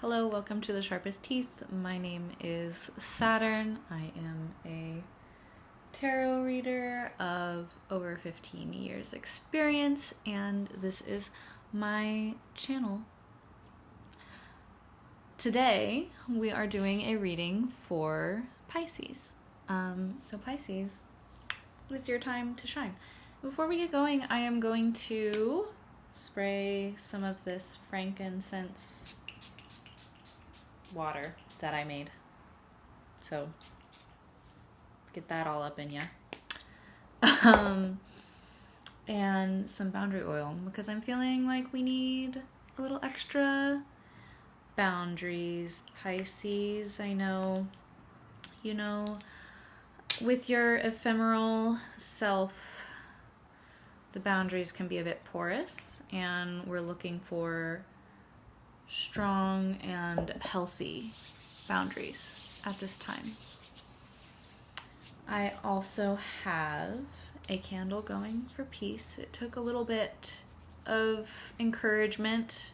Hello, welcome to The Sharpest Teeth. My name is Saturn. I am a tarot reader of over 15 years experience, and this is my channel. Today, we are doing a reading for Pisces. So Pisces, it's your time to shine. Before we get going, I am going to spray some of this frankincense water that I made. So get that all up in ya. And some boundary oil because I'm feeling like we need a little extra boundaries. Pisces, I know, with your ephemeral self, the boundaries can be a bit porous, and we're looking for strong and healthy boundaries at this time. I also have a candle going for peace. It took a little bit of encouragement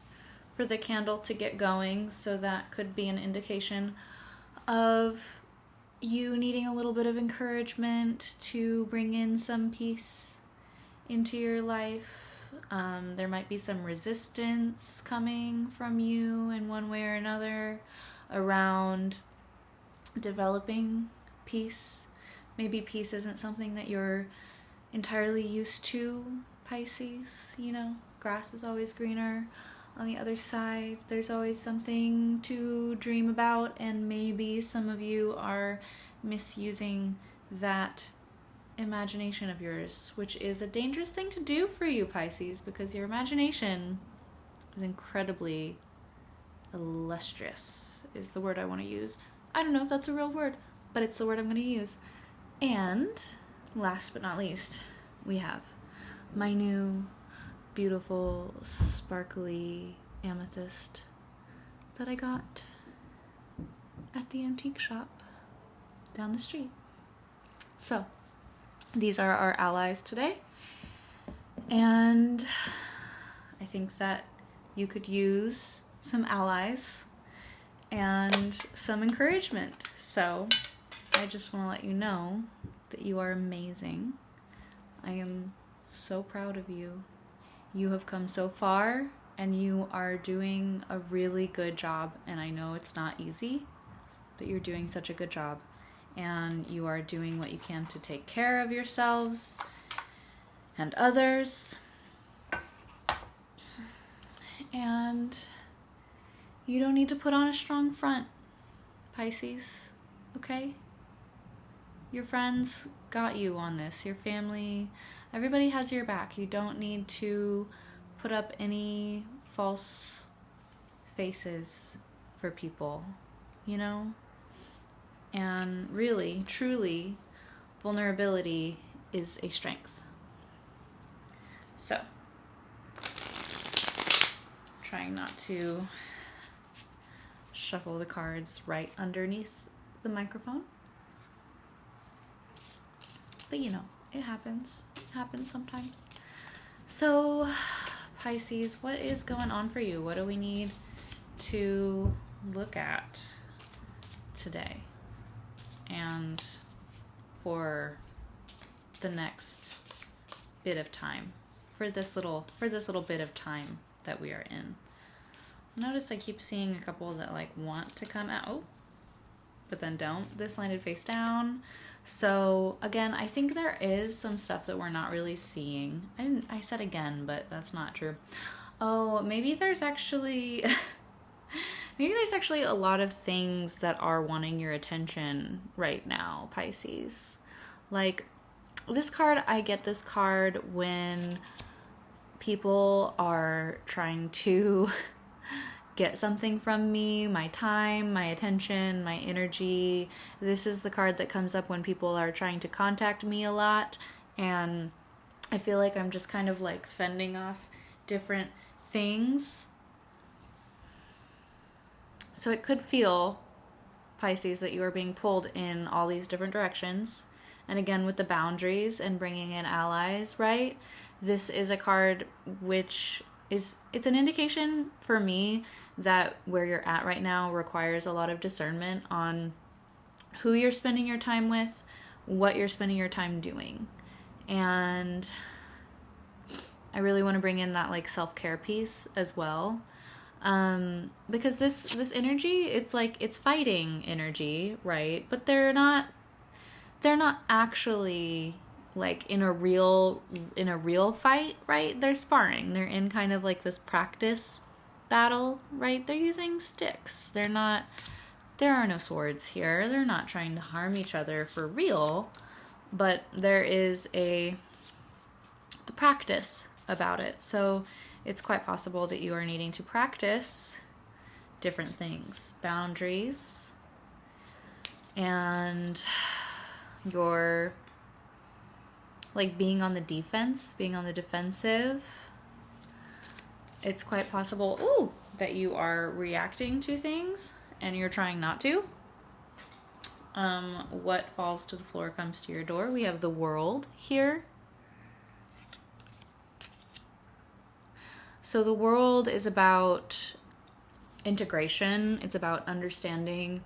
for the candle to get going, so that could be an indication of you needing a little bit of encouragement to bring in some peace into your life. There might be some resistance coming from you in one way or another around developing peace. Maybe peace isn't something that you're entirely used to, Pisces. Grass is always greener on the other side. There's always something to dream about, and maybe some of you are misusing that imagination of yours, which is a dangerous thing to do for you, Pisces, because your imagination is incredibly illustrious, is the word I want to use. I don't know if that's a real word, but it's the word I'm going to use. And last but not least, we have my new beautiful sparkly amethyst that I got at the antique shop down the street. So these are our allies today, and I think that you could use some allies and some encouragement. So I just want to let you know that you are amazing. I am so proud of you. You have come so far, and you are doing a really good job, and I know it's not easy, but you're doing such a good job. And you are doing what you can to take care of yourselves and others. And you don't need to put on a strong front, Pisces, okay? Your friends got you on this. Your family, everybody has your back. You don't need to put up any false faces for people, And really, truly, vulnerability is a strength. So, trying not to shuffle the cards right underneath the microphone. But it happens. It happens sometimes. So, Pisces, what is going on for you? What do we need to look at today? And for the next bit of time, for this little bit of time that we are in. Notice I keep seeing a couple that want to come out, but then don't. This landed face down. So again, I think there is some stuff that we're not really seeing. I said again, but that's not true. Oh, maybe there's actually a lot of things that are wanting your attention right now, Pisces. Like this card, I get this card when people are trying to get something from me, my time, my attention, my energy. This is the card that comes up when people are trying to contact me a lot, and I feel like I'm just kind of fending off different things. So it could feel, Pisces, that you are being pulled in all these different directions. And again, with the boundaries and bringing in allies, right? This is a card which it's an indication for me that where you're at right now requires a lot of discernment on who you're spending your time with, what you're spending your time doing. And I really want to bring in that like self-care piece as well. Because this energy, it's like, it's fighting energy, right? But they're not actually like in a real fight, right? They're sparring. They're in kind of like this practice battle, right? They're using sticks. There are no swords here. They're not trying to harm each other for real, but there is a practice about it. So it's quite possible that you are needing to practice different things, boundaries, and your like being on the defense, being on the defensive. It's quite possible that you are reacting to things and you're trying not to. What falls to the floor comes to your door. We have the World here. So the World is about integration. It's about understanding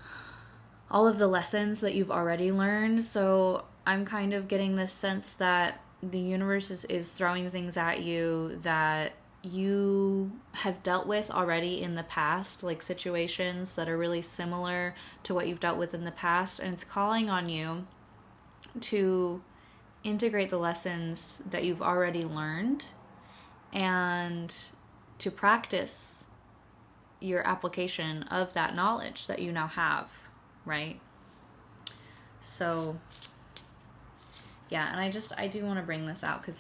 all of the lessons that you've already learned. So I'm kind of getting this sense that the universe is throwing things at you that you have dealt with already in the past, like situations that are really similar to what you've dealt with in the past. And it's calling on you to integrate the lessons that you've already learned and to practice your application of that knowledge that you now have, right? So yeah, and I do want to bring this out because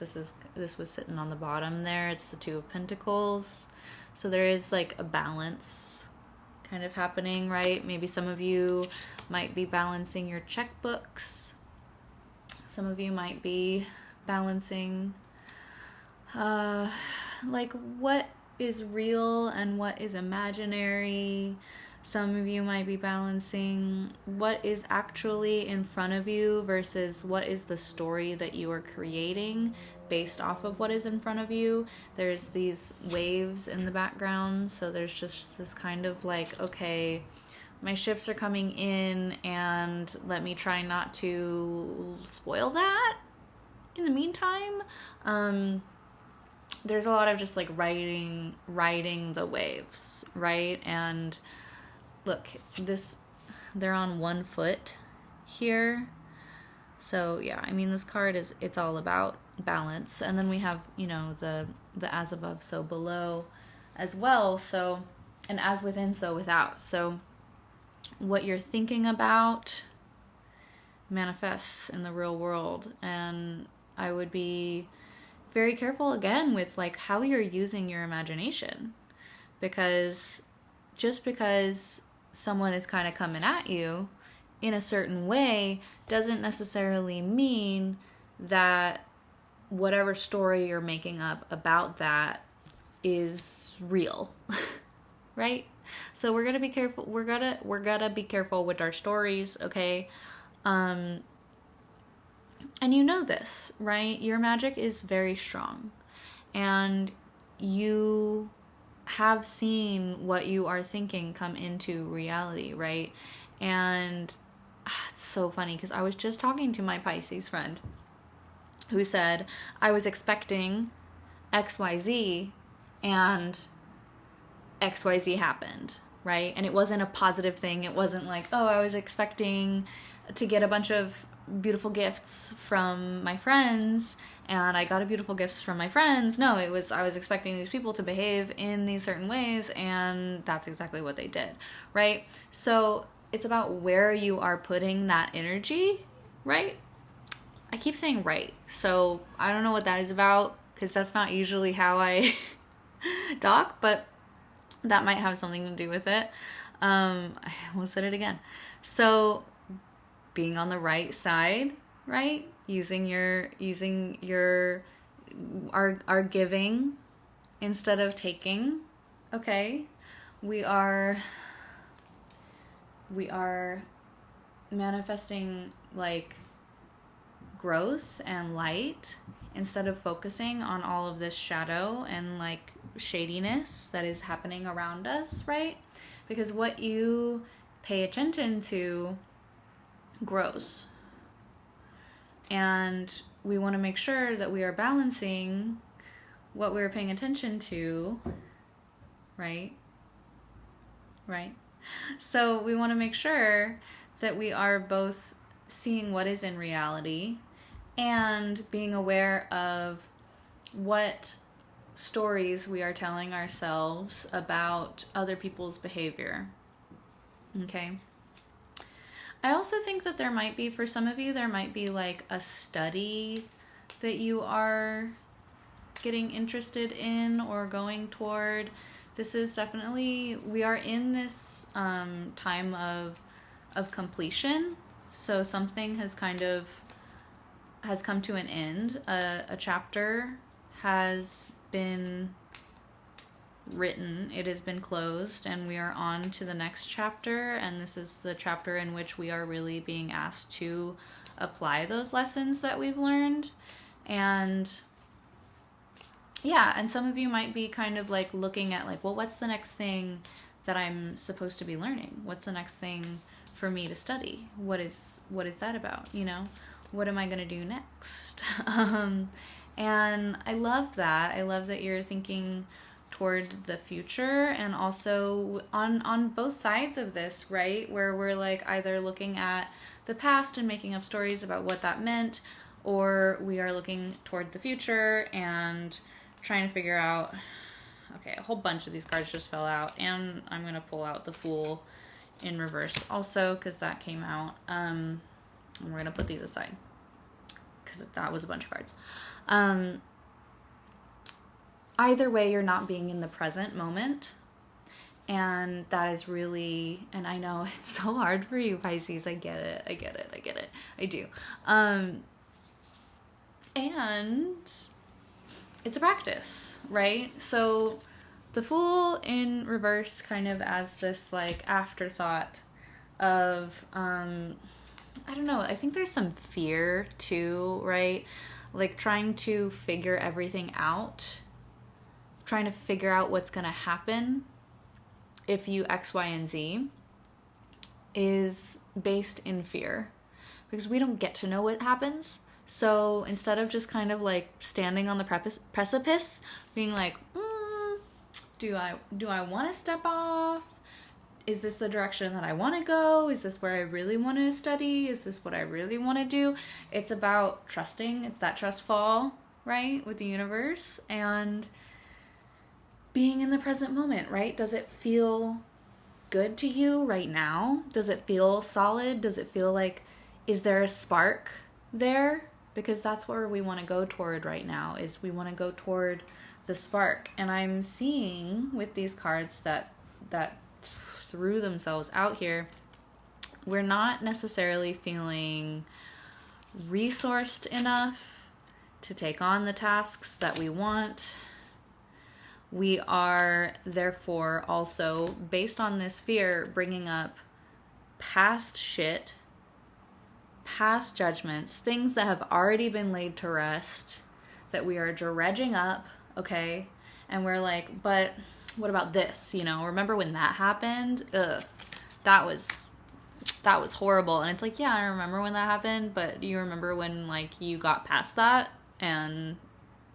this was sitting on the bottom there. It's the Two of Pentacles. So there is like a balance kind of happening, right? Maybe some of you might be balancing your checkbooks. Some of you might be balancing like what is real and what is imaginary. Some of you might be balancing what is actually in front of you versus what is the story that you are creating based off of what is in front of you. There's these waves in the background, so there's just this kind of like, okay, my ships are coming in and let me try not to spoil that in the meantime. There's a lot of just like riding the waves, right? And look, they're on one foot here. So yeah, I mean, this card it's all about balance. And then we have, you know, the as above, so below as well. So, and as within, so without. So what you're thinking about manifests in the real world. And I would be very careful again with like how you're using your imagination, because just because someone is kind of coming at you in a certain way doesn't necessarily mean that whatever story you're making up about that is real. Right? So we're gonna be careful. We're gonna be careful with our stories, okay? And you know this, right? Your magic is very strong, and you have seen what you are thinking come into reality, right? And it's so funny because I was just talking to my Pisces friend who said, I was expecting XYZ and XYZ happened, right? And it wasn't a positive thing. It wasn't like, oh, I was expecting to get a bunch of beautiful gifts from my friends and I got a beautiful gifts from my friends. No, I was expecting these people to behave in these certain ways, and that's exactly what they did, right? So it's about where you are putting that energy, right? I keep saying right, so I don't know what that is about because that's not usually how I talk, but that might have something to do with it. I almost said it again. So being on the right side, right? Using your our giving instead of taking. Okay. We are manifesting like growth and light instead of focusing on all of this shadow and like shadiness that is happening around us, right? Because what you pay attention to grows. And we want to make sure that we are balancing what we're paying attention to, right? Right? So we want to make sure that we are both seeing what is in reality and being aware of what stories we are telling ourselves about other people's behavior. Okay? I also think that there might be, for some of you, there might be like a study that you are getting interested in or going toward. This is definitely, we are in this time of completion. So something has come to an end. A chapter has been written, it has been closed, and we are on to the next chapter, and this is the chapter in which we are really being asked to apply those lessons that we've learned. And yeah, and some of you might be kind of like looking at like, well, what's the next thing that I'm supposed to be learning? What's the next thing for me to study? What is that about? You know, what am I going to do next? And I love that. I love that you're thinking toward the future, and also on both sides of this, right? Where we're like either looking at the past and making up stories about what that meant, or we are looking toward the future and trying to figure out, okay, a whole bunch of these cards just fell out, and I'm going to pull out the Fool in reverse also because that came out. And we're going to put these aside because that was a bunch of cards. Either way, you're not being in the present moment. And that is really, and I know it's so hard for you, Pisces. I get it. I do. And it's a practice, right? So the Fool in reverse kind of as this like afterthought of, I don't know, I think there's some fear too, right? Like trying to figure everything out, trying to figure out what's going to happen if you X, Y, and Z is based in fear, because we don't get to know what happens. So instead of just kind of like standing on the precipice, being like, do I want to step off? Is this the direction that I want to go? Is this where I really want to study? Is this what I really want to do? It's about trusting. It's that trust fall, right, with the universe, and being in the present moment, right? Does it feel good to you right now? Does it feel solid? Does it feel like, is there a spark there? Because that's where we want to go toward right now, is we want to go toward the spark. And I'm seeing with these cards that threw themselves out here, we're not necessarily feeling resourced enough to take on the tasks that we want. We are therefore also, based on this fear, bringing up past shit, past judgments, things that have already been laid to rest, that we are dredging up, okay? And we're like, but what about this? You know, remember when that happened? Ugh, that was horrible. And it's like, yeah, I remember when that happened, but do you remember when like you got past that and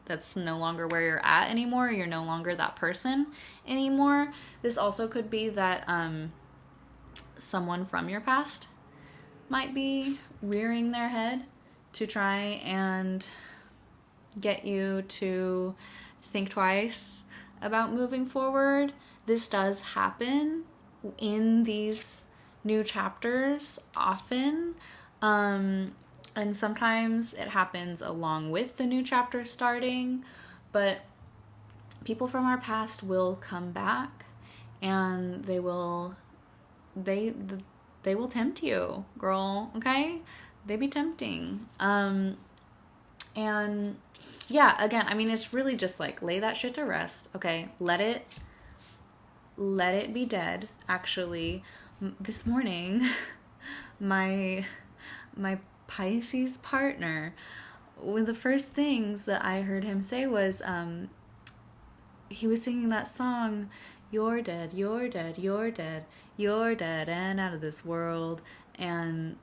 that's no longer where you're at anymore? You're no longer that person anymore. This also could be that someone from your past might be rearing their head to try and get you to think twice about moving forward. This does happen in these new chapters often. And sometimes it happens along with the new chapter starting, but people from our past will come back and they will tempt you, girl, okay? They be tempting. And yeah, again, I mean, it's really just like lay that shit to rest, okay? Let it be dead. Actually, this morning, my Pisces partner, one of the first things that I heard him say was, he was singing that song, you're dead, you're dead, you're dead, you're dead and out of this world. And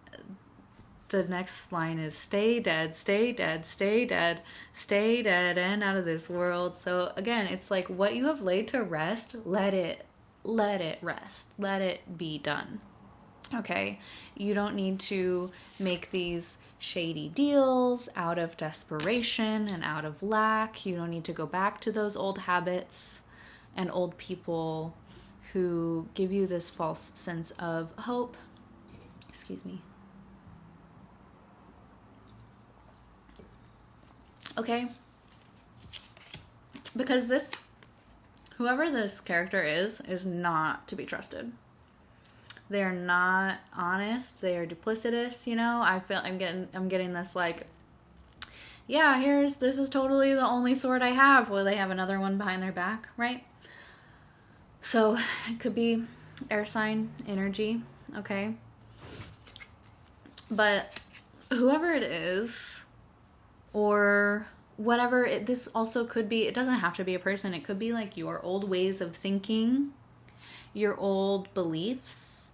the next line is stay dead, stay dead, stay dead, stay dead and out of this world. So again, it's like what you have laid to rest, let it rest. Let it be done. Okay? You don't need to make these shady deals out of desperation and out of lack. You don't need to go back to those old habits and old people who give you this false sense of hope. Excuse me. Okay? Because whoever this character is not to be trusted. They are not honest. They are duplicitous, you know? I'm getting this like, yeah, this is totally the only sword I have. Well, they have another one behind their back, right? So it could be air sign energy, okay? But whoever it is, or whatever, this also could be, it doesn't have to be a person. It could be like your old ways of thinking, your old beliefs,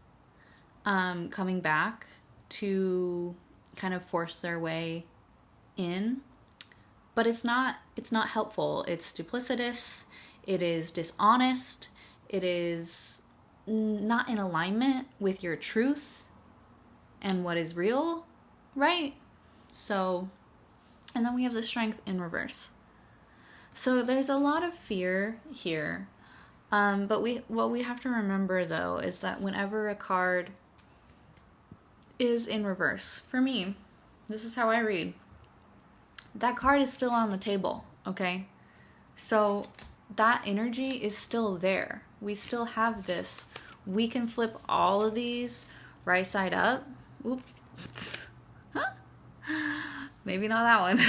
coming back to kind of force their way in. But it's not helpful. It's duplicitous. It is dishonest. It is not in alignment with your truth and what is real, right? So, and then we have the strength in reverse. So there's a lot of fear here. But what we have to remember though is that whenever a card is in reverse, for me, this is how I read, that card is still on the table, okay? So that energy is still there. We still have this. We can flip all of these right side up. Oop. Maybe not that one.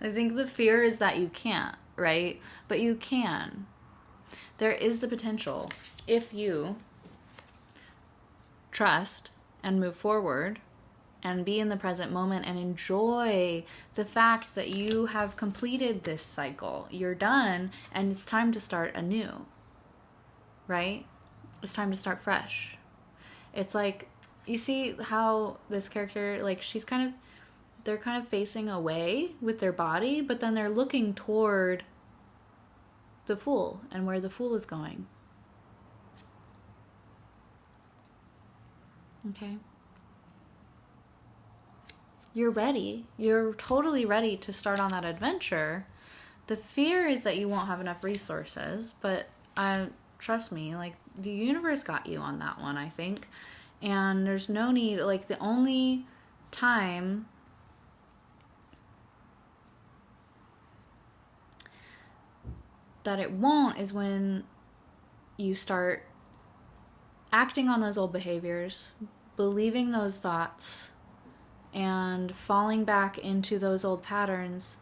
I think the fear is that you can't, right? But you can. There is the potential if you trust and move forward and be in the present moment and enjoy the fact that you have completed this cycle. You're done and it's time to start anew, right? It's time to start fresh. It's like, you see how this character, like they're kind of facing away with their body, but then they're looking toward the Fool and where the Fool is going. Okay. You're ready. You're totally ready to start on that adventure. The fear is that you won't have enough resources, but trust me, like the universe got you on that one, I think. And there's no need, like the only time that it won't is when you start acting on those old behaviors, believing those thoughts, and falling back into those old patterns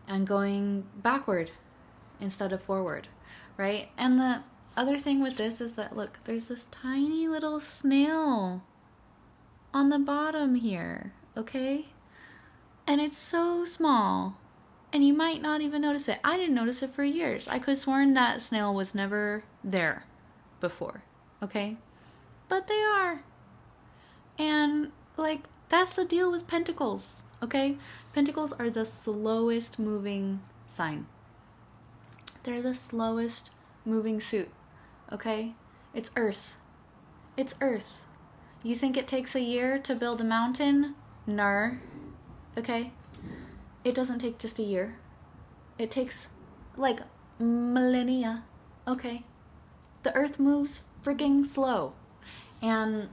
and going backward instead of forward, right? And the other thing with this is that, look, there's this tiny little snail on the bottom here, okay? And it's so small, and you might not even notice it. I didn't notice it for years. I could have sworn that snail was never there before, okay? But they are. And, like, that's the deal with pentacles, okay? Pentacles are the slowest moving sign. They're the slowest moving suit, okay? It's Earth. It's Earth. You think it takes a year to build a mountain? No. Okay? It doesn't take just a year. It takes, like, millennia, okay? The Earth moves freaking slow. And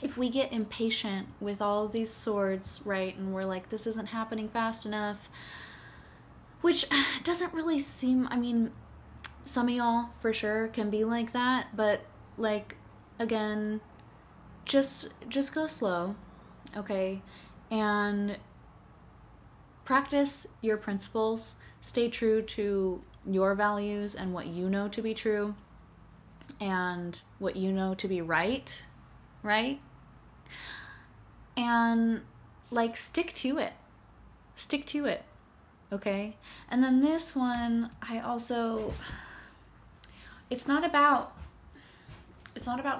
if we get impatient with all of these swords, right, and we're like, this isn't happening fast enough, which doesn't really seem, I mean, some of y'all for sure can be like that, but like, again, just go slow, okay, and practice your principles, stay true to your values and what you know to be true, and what you know to be right? And, like, stick to it. Stick to it. Okay? And then this one, it's not about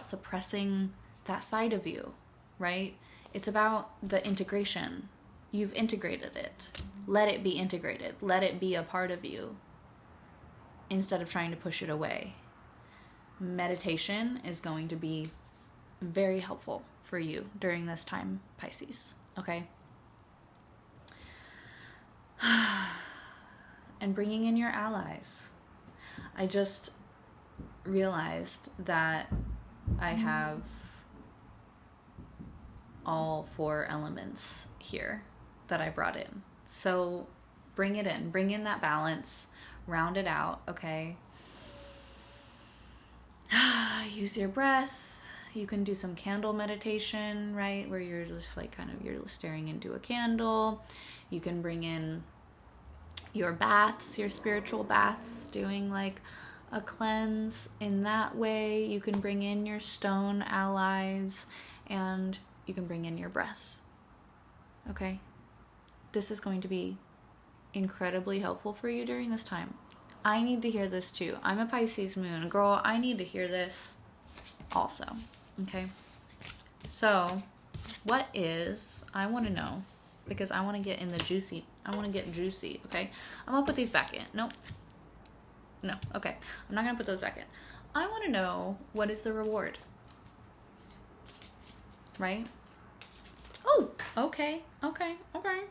suppressing that side of you, right? It's about the integration. You've integrated it. Let it be integrated. Let it be a part of you instead of trying to push it away. Meditation is going to be very helpful for you during this time, Pisces, okay? And bringing in your allies. I just realized that I have all 4 elements here that I brought in. So bring it in. Bring in that balance. Round it out, okay? Use your breath. You can do some candle meditation, right? Where you're just like you're staring into a candle. You can bring in your baths, your spiritual baths, doing like a cleanse in that way. You can bring in your stone allies, and you can bring in your breath. Okay? This is going to be incredibly helpful for you during this time. I need to hear this too. I'm a Pisces moon. Girl, I need to hear this also. Okay? So, I want to know, because I want to get in the juicy. I want to get juicy, okay? I'm going to put these back in. Nope. No, okay. I'm not going to put those back in. I want to know, what is the reward? Right? Oh, okay. All right.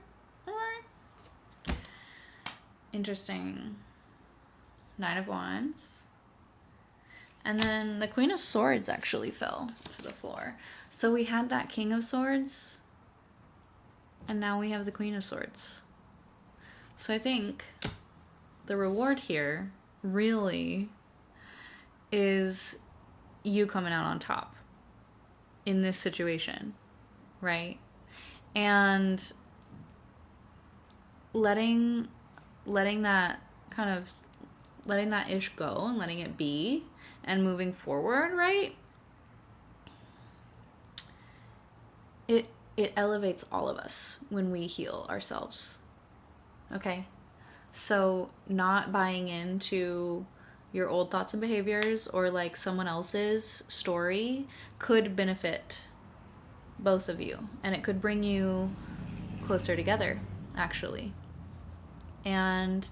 Interesting. 9 of Wands. And then the Queen of Swords actually fell to the floor. So we had that King of Swords, and now we have the Queen of Swords. So I think the reward here really is you coming out on top in this situation, right? And letting that ish go and letting it be and moving forward, right? It elevates all of us when we heal ourselves. Okay? So not buying into your old thoughts and behaviors or like someone else's story could benefit both of you, and it could bring you closer together, actually. And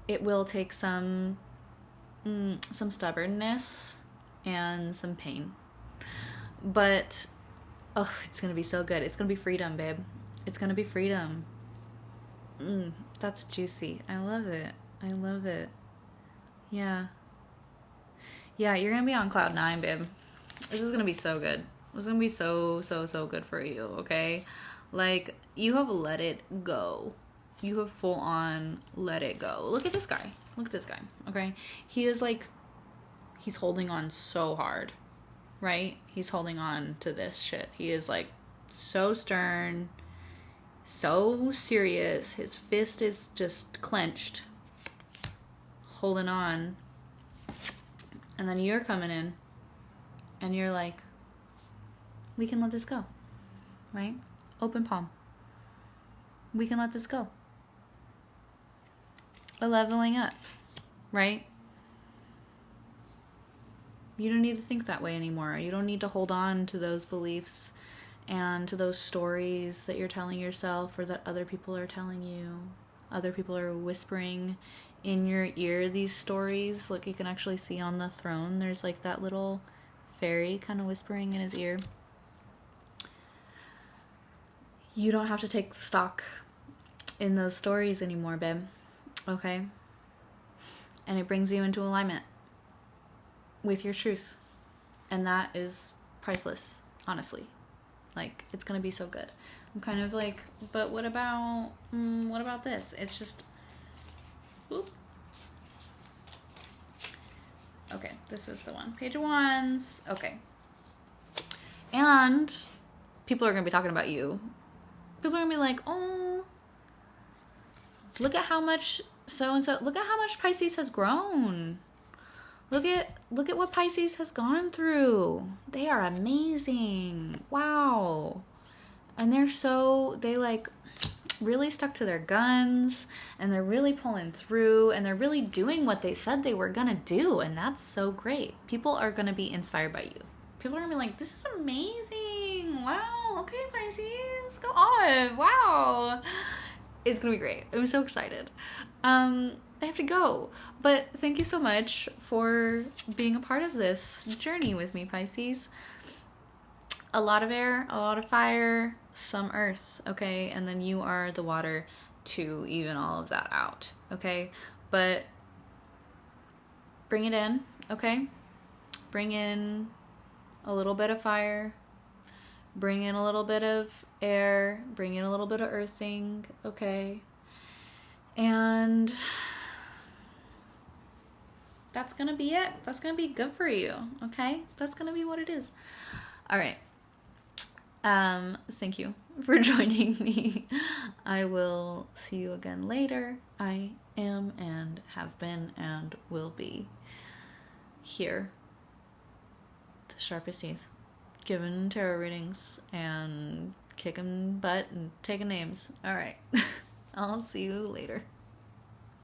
it will take some stubbornness and some pain, but it's gonna be so good. It's gonna be freedom, babe. It's gonna be freedom. That's juicy. I love it. Yeah, you're gonna be on cloud 9, babe. This is gonna be so good. This is gonna be so good for you, okay? Like, you have let it go. You have full on let it go. Look at this guy, okay? He is like, he's holding on so hard, right? He's holding on to this shit. He is like so stern, so serious. His fist is just clenched, holding on. And then you're coming in and you're like, we can let this go, right? Open palm. We can let this go. A leveling up, right? You don't need to think that way anymore. You don't need to hold on to those beliefs and to those stories that you're telling yourself or that other people are telling you. Other people are whispering in your ear these stories. Look, you can actually see on the throne, there's like that little fairy kind of whispering in his ear. You don't have to take stock in those stories anymore, babe. Okay? And it brings you into alignment with your truth. And that is priceless, honestly. Like, it's gonna be so good. I'm kind of like, but what about this? It's just, whoop. Okay, this is the one. Page of Wands. Okay. And people are gonna be talking about you. People are gonna be like, oh, look at how much so-and-so, look at how much Pisces has grown. Look at what Pisces has gone through. They are amazing. Wow. And they like, really stuck to their guns, and they're really pulling through, and they're really doing what they said they were gonna do, and that's so great. People are gonna be inspired by you. People are gonna be like, this is amazing. Wow, okay, Pisces, go on. Wow. It's gonna be great. I'm so excited. I have to go. But thank you so much for being a part of this journey with me, Pisces. A lot of air, a lot of fire, some earth, okay? And then you are the water to even all of that out, okay? But bring it in, okay? Bring in a little bit of fire, bring in a little bit of air, bring in a little bit of earthing, okay? And that's gonna be it. That's gonna be good for you, okay? That's gonna be what it is. All right. Thank you for joining me. I will see you again later. I am and have been and will be here, the sharpest teeth, giving tarot readings and kicking butt and taking names. All right. I'll see you later.